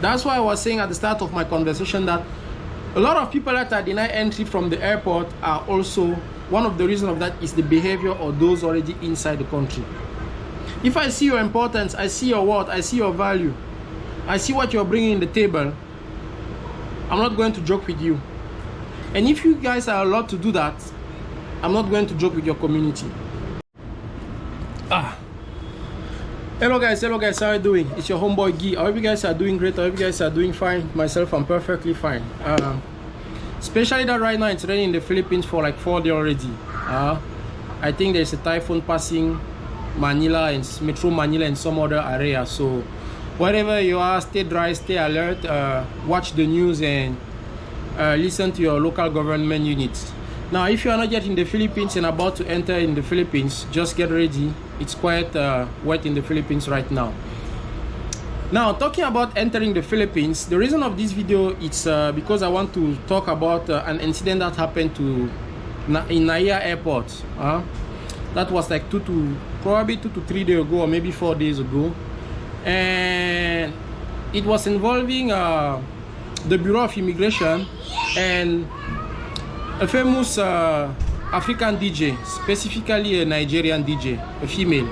That's why I was saying at the start of my conversation that a lot of people that are denied entry from the airport are also, one of the reasons of that is the behavior of those already inside the country. If I see your importance, I see your worth, I see your value, I see what you're bringing in the table, I'm not going to joke with you. And if you guys are allowed to do that, I'm not going to joke with your community. Hello guys, how are you doing? It's your homeboy Guy. I hope you guys are doing great. I hope you guys are doing fine. Myself, I'm perfectly fine. Especially that right now it's raining in the Philippines for like 4 days already. I think there's a typhoon passing Manila and Metro Manila and some other area. So wherever you are, stay dry, stay alert, watch the news and listen to your local government units. Now, if you are not yet in the Philippines and about to enter in the Philippines, just get ready. It's quite wet in the Philippines right now. Now, talking about entering the Philippines, the reason of this video is because I want to talk about an incident that happened in Naya Airport. That was like probably 2 to 3 days ago, or maybe 4 days ago. And it was involving the Bureau of Immigration and a famous African DJ, specifically a Nigerian DJ, a female.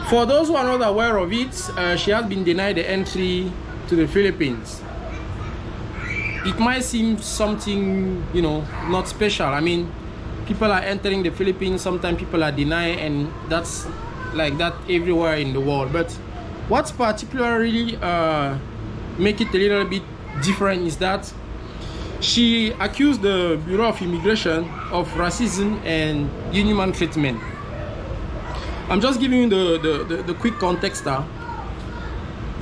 For those who are not aware of it, she has been denied the entry to the Philippines. It might seem something, you know, not special. I mean, people are entering the Philippines, sometimes people are denied, and that's like that everywhere in the world. But what's particularly make it a little bit different is that she accused the Bureau of Immigration of racism and inhuman treatment. I'm just giving you the quick context.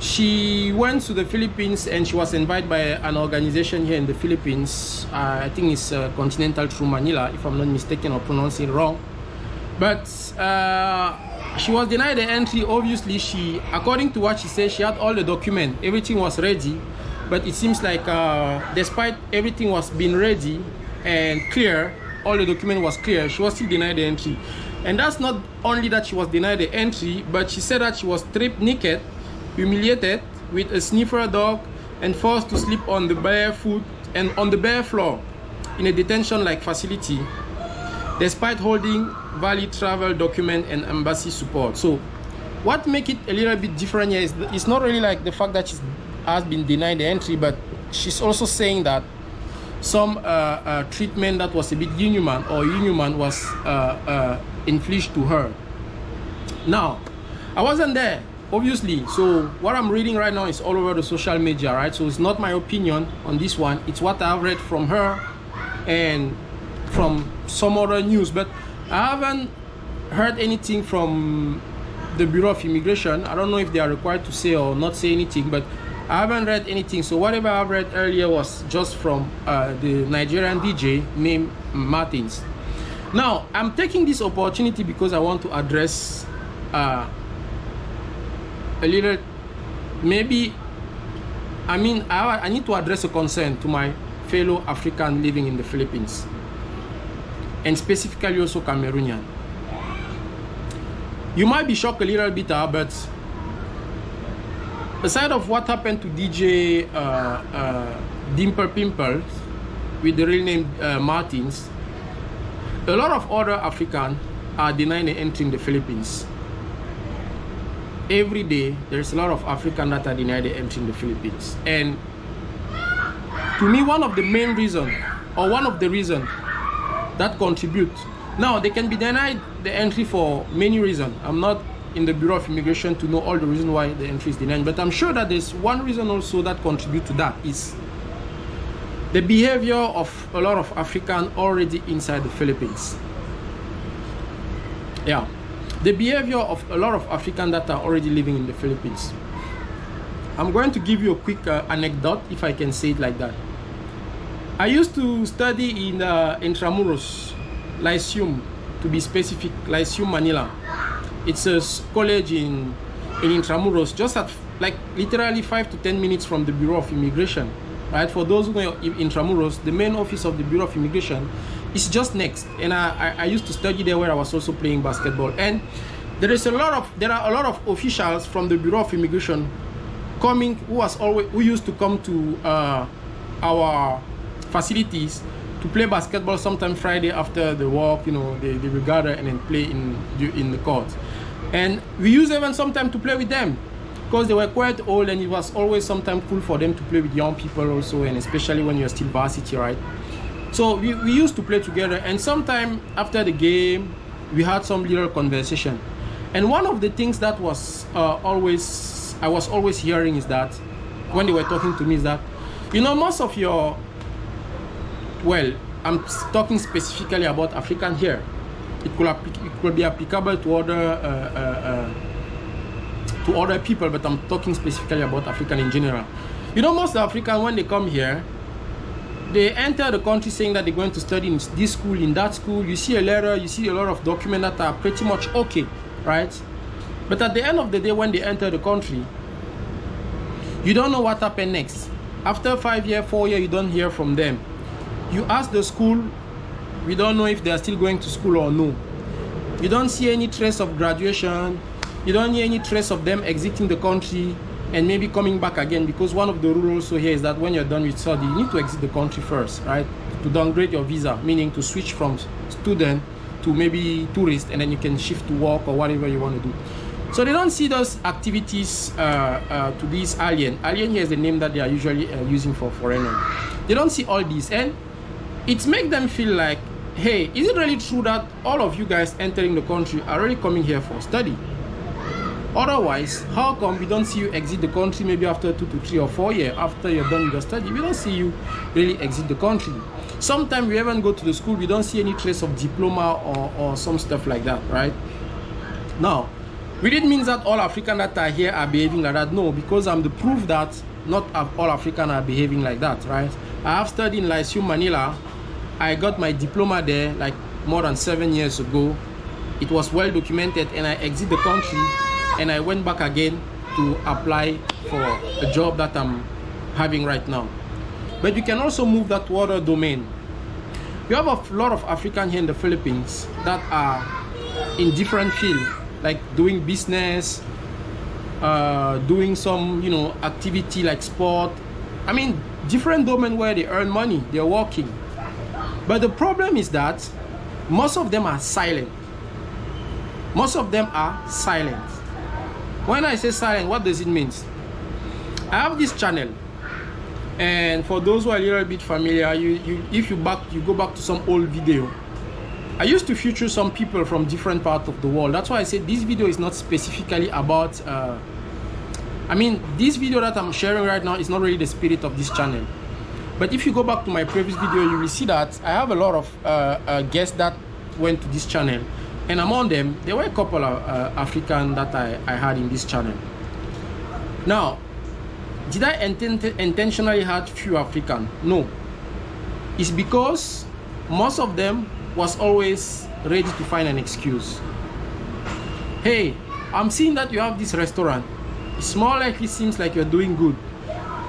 She went to the Philippines and she was invited by an organization here in the Philippines. I think it's Continental through Manila, if I'm not mistaken or pronouncing it wrong. But she was denied the entry. Obviously, according to what she said, she had all the documents, everything was ready. But it seems like despite everything was being ready and clear, all the document was clear, she was still denied the entry. And that's not only that she was denied the entry, but she said that she was stripped naked, humiliated with a sniffer dog, and forced to sleep on the bare foot and on the bare floor in a detention-like facility, despite holding valid travel document and embassy support. So what makes it a little bit different here is it's not really like the fact that she has been denied the entry, but she's also saying that some treatment that was a bit inhuman was infliged to her. Now, I wasn't there, obviously, so what I'm reading right now is all over the social media, right? So it's not my opinion on this one, it's what I've read from her and from some other news, but I haven't heard anything from the Bureau of Immigration. I don't know if they are required to say or not say anything, but I haven't read anything. So whatever I've read earlier was just from the Nigerian DJ named Martins. Now, I'm taking this opportunity because I want to address a little, maybe, I mean, I need to address a concern to my fellow African living in the Philippines, and specifically also Cameroonian. You might be shocked a little bit, but aside of what happened to DJ Dimple Nipple with the real name Martins, a lot of other Africans are denying the entry in the Philippines. Every day, there's a lot of Africans that are denied the entry in the Philippines. And to me, one of the main reasons, or one of the reasons that contribute, now they can be denied the entry for many reasons. I'm not in the Bureau of Immigration to know all the reasons why the entry is denied, but I'm sure that there's one reason also that contributes to that is the behavior of a lot of Africans already inside the Philippines. Yeah, the behavior of a lot of Africans that are already living in the Philippines. I'm going to give you a quick anecdote, if I can say it like that. I used to study in Intramuros, Lyceum, to be specific, Lyceum, Manila. It's a college in Intramuros, just at like literally 5 to 10 minutes from the Bureau of Immigration. Right? For those who know Intramuros, the main office of the Bureau of Immigration is just next. And I used to study there where I was also playing basketball. And there are a lot of officials from the Bureau of Immigration who used to come to our facilities to play basketball sometime Friday after the work, you know, they will gather and then play in the court. And we used even sometime to play with them because they were quite old, and it was always sometimes cool for them to play with young people also, and especially when you're still varsity, right? So we used to play together, and sometime after the game, we had some little conversation. And one of the things that was I was always hearing is that, when they were talking to me, is that, you know, most of your, well, I'm talking specifically about African here. It could be applicable to other people, but I'm talking specifically about African in general. You know, most Africans, when they come here, they enter the country saying that they're going to study in this school, in that school. You see a letter, you see a lot of documents that are pretty much okay, right? But at the end of the day, when they enter the country, you don't know what happened next. After 5 years, 4 years, you don't hear from them. You ask the school, we don't know if they are still going to school or no. You don't see any trace of graduation. You don't hear any trace of them exiting the country and maybe coming back again, because one of the rules also here is that when you're done with study, you need to exit the country first, right? To downgrade your visa, meaning to switch from student to maybe tourist, and then you can shift to work or whatever you want to do. So they don't see those activities to these alien. Alien here is the name that they are usually using for foreigner. They don't see all these, and it makes them feel like, hey, is it really true that all of you guys entering the country are really coming here for study? Otherwise, how come we don't see you exit the country maybe after 2 to 3 or 4 years after you're done with your study? We don't see you really exit the country. Sometimes we even go to the school, we don't see any trace of diploma or some stuff like that, right? Now, we didn't mean that all Africans that are here are behaving like that. No, because I'm the proof that not all Africans are behaving like that, right? I have studied in Lyceum, Manila. I got my diploma there like more than 7 years ago. It was well documented, and I exit the country and I went back again to apply for a job that I'm having right now. But you can also move that to other domain. We have a lot of Africans here in the Philippines that are in different fields, like doing business, doing some, you know, activity like sport. I mean, different domain where they earn money, they're working. But the problem is that most of them are silent. Most of them are silent. When I say silent, what does it mean? I have this channel, and for those who are a little bit familiar, if you go back to some old video, I used to feature some people from different parts of the world. That's why I said this video is not specifically about I mean, this video that I'm sharing right now is not really the spirit of this channel. But if you go back to my previous video, you will see that I have a lot of guests that went to this channel. And among them, there were a couple of Africans that I had in this channel. Now, did I intentionally had few Africans? No. It's because most of them was always ready to find an excuse. Hey, I'm seeing that you have this restaurant. It's more likely seems like you're doing good.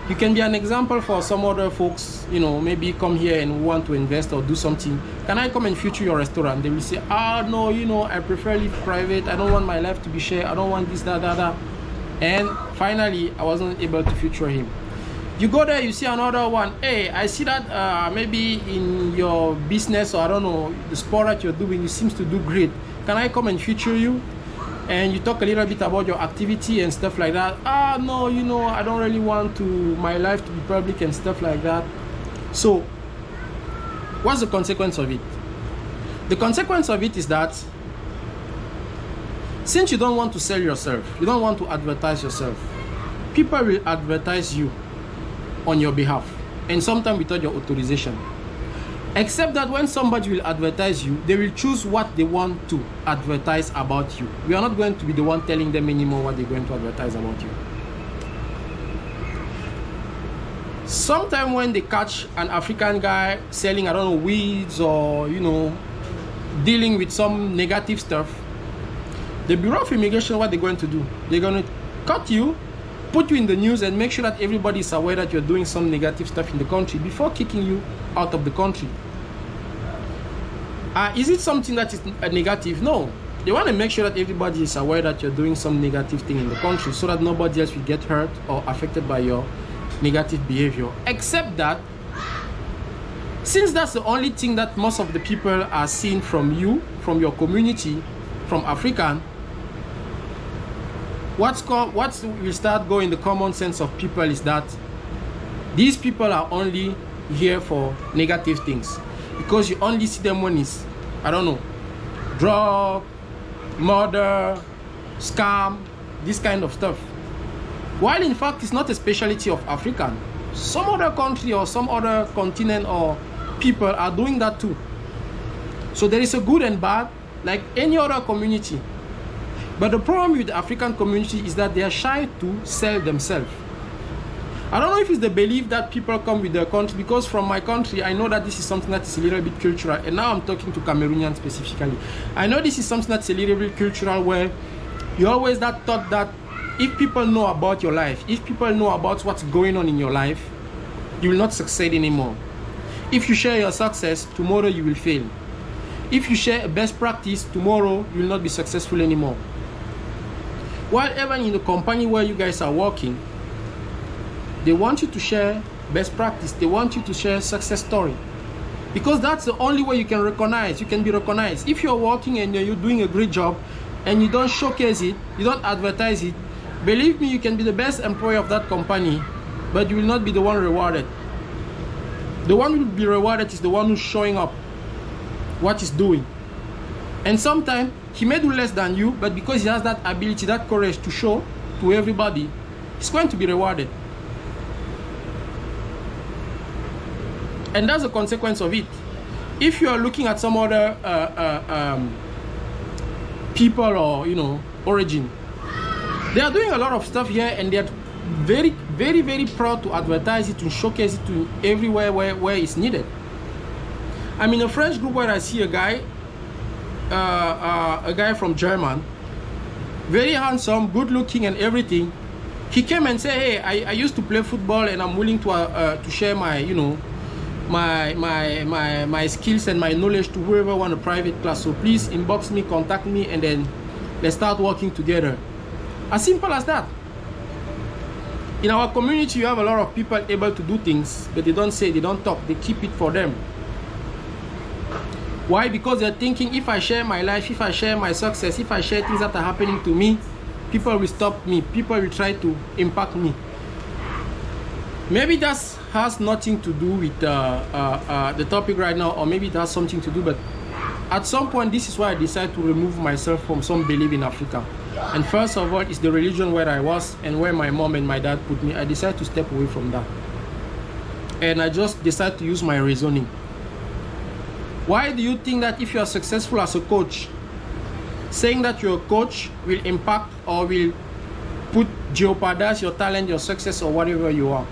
You can be an example for some other folks, you know, maybe come here and want to invest or do something. Can I come and feature your restaurant? They will say, ah, no, you know, I prefer live private. I don't want my life to be shared. I don't want this, that. And finally, I wasn't able to feature him. You go there, you see another one. Hey, I see that maybe in your business, or I don't know, the sport that you're doing, you seems to do great. Can I come and feature you? And you talk a little bit about your activity and stuff like that. Ah, no, you know, I don't really want my life to be public and stuff like that. So, what's the consequence of it? The consequence of it is that since you don't want to sell yourself, you don't want to advertise yourself, people will advertise you on your behalf, and sometimes without your authorization. Except that when somebody will advertise you, they will choose what they want to advertise about you. We are not going to be the one telling them anymore what they're going to advertise about you. Sometimes when they catch an African guy selling, I don't know, weeds, or, you know, dealing with some negative stuff, the Bureau of Immigration, what they're going to do, they're going to cut you, put you in the news, and make sure that everybody is aware that you're doing some negative stuff in the country before kicking you out of the country. Is it something that is negative? No. They want to make sure that everybody is aware that you're doing some negative thing in the country so that nobody else will get hurt or affected by your negative behavior. Except that, since that's the only thing that most of the people are seeing from you, from your community, from African, what will start going the common sense of people is that these people are only here for negative things, because you only see them when it's, I don't know, drug, murder, scam, this kind of stuff. While in fact it's not a specialty of African. Some other country or some other continent or people are doing that too. So there is a good and bad, like any other community. But the problem with the African community is that they are shy to sell themselves. I don't know if it's the belief that people come with their country, because from my country, I know that this is something that is a little bit cultural. And now I'm talking to Cameroonians specifically. I know this is something that's a little bit cultural, where you always that thought that if people know about your life, if people know about what's going on in your life, you will not succeed anymore. If you share your success, tomorrow you will fail. If you share a best practice, tomorrow you will not be successful anymore. While even in the company where you guys are working, they want you to share best practice. They want you to share success story, because that's the only way you can recognize. You can be recognized. If you're working and you're doing a great job and you don't showcase it, you don't advertise it, believe me, you can be the best employee of that company, but you will not be the one rewarded. The one who will be rewarded is the one who's showing up what he's doing. And sometimes he may do less than you, but because he has that ability, that courage to show to everybody, he's going to be rewarded. And that's the consequence of it. If you are looking at some other people or, you know, origin, they are doing a lot of stuff here, and they're very, very, very proud to advertise it, to showcase it to everywhere where it's needed. I'm in a French group where I see a guy from German, very handsome, good looking and everything. He came and said, hey, I used to play football, and I'm willing to share my, you know, my skills and my knowledge to whoever want a private class. So please inbox me, contact me, and then let's start working together. As simple as that. In our community, you have a lot of people able to do things, but they don't say, they don't talk, they keep it for them. Why? Because they're thinking, if I share my life, if I share my success, if I share things that are happening to me, people will stop me, people will try to impact me. Maybe that has nothing to do with the topic right now, or maybe it has something to do, but at some point, this is why I decided to remove myself from some belief in Africa. And first of all, it's the religion where I was and where my mom and my dad put me. I decided to step away from that. And I just decided to use my reasoning. Why do you think that if you are successful as a coach, saying that you're a coach will impact or will jeopardize your talent, your success, or whatever you are?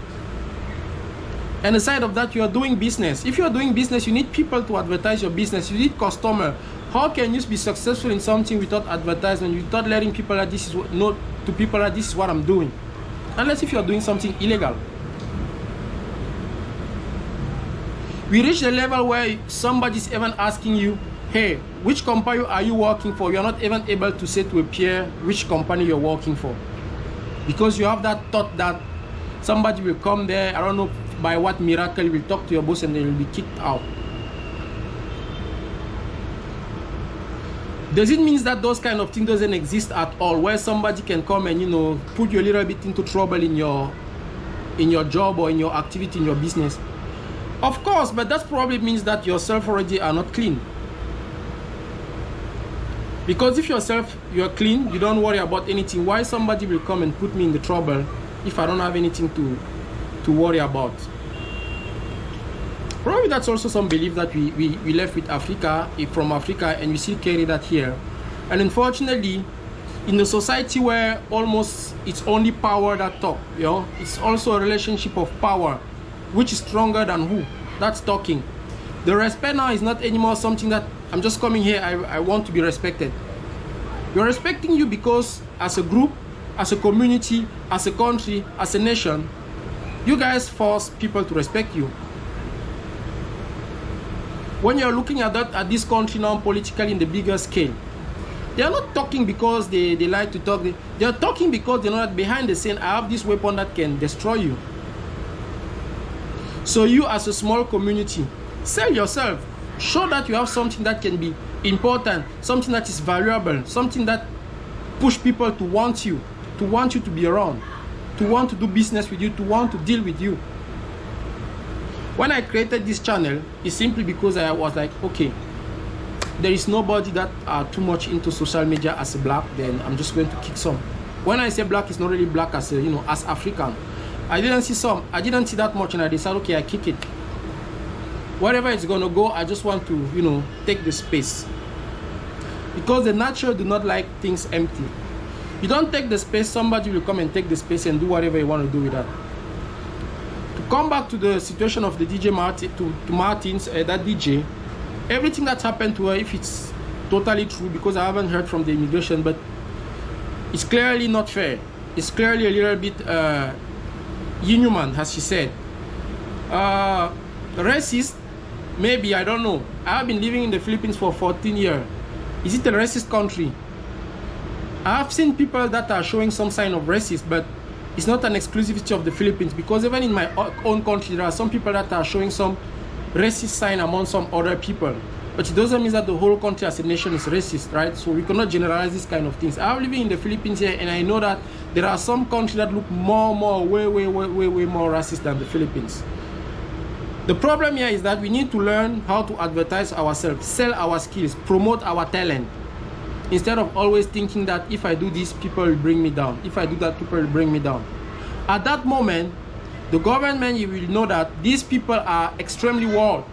And aside of that, you are doing business. If you are doing business, you need people to advertise your business. You need customer. How can you be successful in something without advertisement, without letting people that this is what, know to people that this is what I'm doing? Unless if you are doing something illegal. We reach the level where somebody's even asking you, hey, which company are you working for? You're not even able to say to a peer which company you're working for, because you have that thought that somebody will come there, I don't know by what miracle, will talk to your boss and they will be kicked out. Does it mean that those kind of things doesn't exist at all, where somebody can come and, you know, put you a little bit into trouble in your job or in your activity, in your business? Of course, but that probably means that yourself already are not clean. Because if yourself, you're clean, you don't worry about anything, why somebody will come and put me in the trouble if I don't have anything to worry about? Probably that's also some belief that we left with Africa, from Africa, and we still carry that here. And unfortunately, in a society where almost it's only power that talk, you know, it's also a relationship of power, which is stronger than who? That's talking. The respect now is not anymore something that I'm just coming here, I want to be respected. We're respecting you because as a group, as a community, as a country, as a nation, you guys force people to respect you. When you're looking at this country now politically in the bigger scale, They are not talking because they like to talk. They are talking because they know that behind the scene, I have this weapon that can destroy you. So you as a small community, sell yourself. Show that you have something that can be important, something that is valuable, something that push people to want you to be around, to want to do business with you, to want to deal with you. When I created this channel, it's simply because I was like, okay, there is nobody that are too much into social media as a black, then I'm just going to kick some. When I say black, it's not really black as a, you know, as African. I didn't see that much, and I decided, okay, I kick it. Wherever it's gonna go, I just want to, you know, take the space. Because the natural do not like things empty. You don't take the space, somebody will come and take the space and do whatever you want to do with that. To come back to the situation of the DJ Martins, that DJ, everything that happened to her, if it's totally true, because I haven't heard from the immigration, but it's clearly not fair. It's clearly a little bit inhuman, as she said. Racist, maybe, I don't know. I have been living in the Philippines for 14 years. Is it a racist country? I have seen people that are showing some sign of racist, but it's not an exclusivity of the Philippines, because even in my own country, there are some people that are showing some racist sign among some other people. But it doesn't mean that the whole country as a nation is racist, right? So we cannot generalize this kind of things. I'm living in the Philippines here, and I know that there are some countries that look way more racist than the Philippines. The problem here is that we need to learn how to advertise ourselves, sell our skills, promote our talent, instead of always thinking that if I do this, people will bring me down. If I do that, people will bring me down. At that moment, the government, you will know that these people are extremely wild.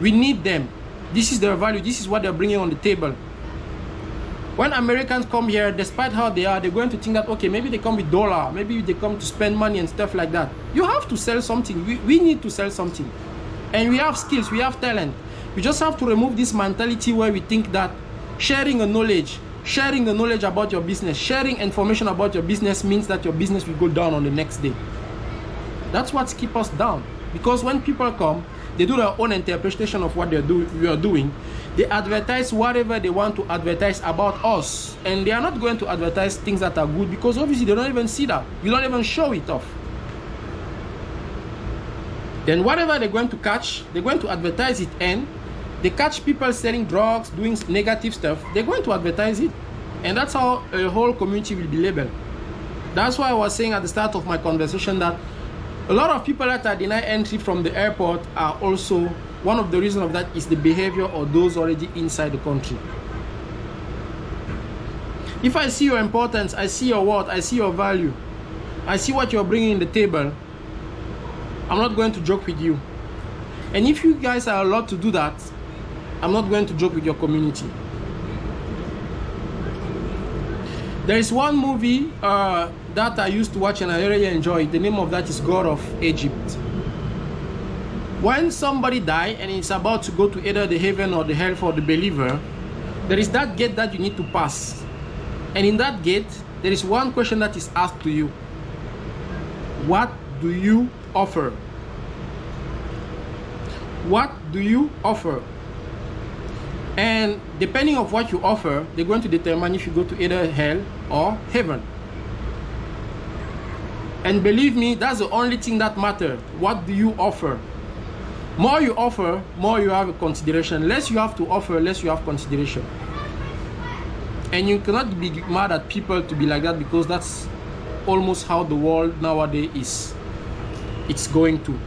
We need them. This is their value. This is what they're bringing on the table. When Americans come here, despite how they are, they're going to think that, okay, maybe they come with dollar, maybe they come to spend money and stuff like that. You have to sell something. We need to sell something. And we have skills, we have talent. We just have to remove this mentality where we think that sharing the knowledge about your business, sharing information about your business means that your business will go down on the next day. That's what keeps us down. Because when people come, they do their own interpretation of what we are doing. They advertise whatever they want to advertise about us. And they are not going to advertise things that are good, because obviously they don't even see that. You don't even show it off. Then whatever they're going to catch, they're going to advertise it, and they catch people selling drugs, doing negative stuff, they're going to advertise it. And that's how a whole community will be labeled. That's why I was saying at the start of my conversation that a lot of people that are denied entry from the airport are also, one of the reasons of that is the behavior of those already inside the country. If I see your importance, I see your worth, I see your value, I see what you're bringing in the table, I'm not going to joke with you. And if you guys are allowed to do that, I'm not going to joke with your community. There is one movie that I used to watch and I really enjoyed. The name of that is God of Egypt. When somebody dies and it's about to go to either the heaven or the hell for the believer, there is that gate that you need to pass. And in that gate, there is one question that is asked to you. What do you offer? What do you offer? And depending on what you offer, they're going to determine if you go to either hell or heaven. And believe me, that's the only thing that matters. What do you offer? More you offer, more you have a consideration. Less you have to offer, less you have consideration. And you cannot be mad at people to be like that, because that's almost how the world nowadays is. It's going to,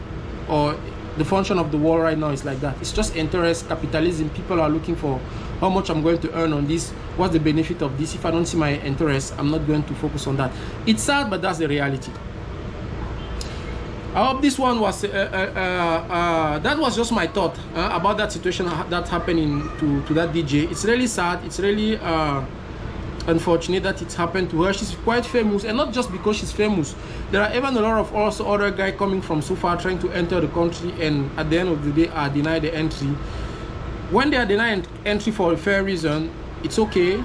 or the function of the world right now is like that. It's just interest, capitalism. People are looking for how much I'm going to earn on this, what's the benefit of this. If I don't see my interest, I'm not going to focus on that. It's sad, but that's the reality. I hope this one was that was just my thought about that situation that happened to that DJ. It's really sad. It's really unfortunate that it's happened to her. She's quite famous, and not just because she's famous. There are even a lot of also other guys coming from so far trying to enter the country, and at the end of the day are denied the entry. When they are denied entry for a fair reason, it's okay.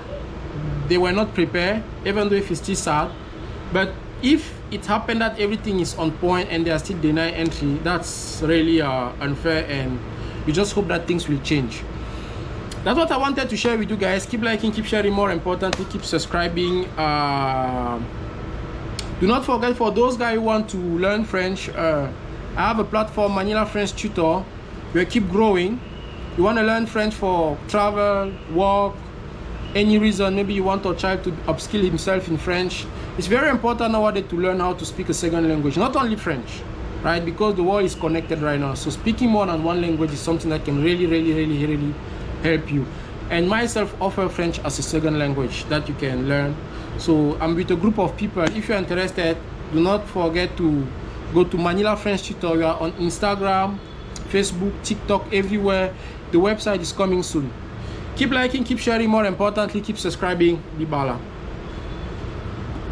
They were not prepared, even though if it's still sad. But if it happened that everything is on point and they are still denied entry, that's really unfair, and we just hope that things will change. that's what I wanted to share with you guys. Keep liking, keep sharing, more importantly, keep subscribing. Do not forget, for those guys who want to learn French, I have a platform, Manila French Tutor. We keep growing. You want to learn French for travel, work, any reason. Maybe you want your child to upskill himself in French. It's very important nowadays to learn how to speak a second language, not only French, right? Because the world is connected right now. So speaking more than one language is something that can really help you. And myself offer French as a second language that you can learn. So I'm with a group of people. If you're interested, do not forget to go to Manila French Tutor. We are on Instagram, Facebook, TikTok, everywhere. The website is coming soon. Keep liking, keep sharing, more importantly, keep subscribing. Bibala.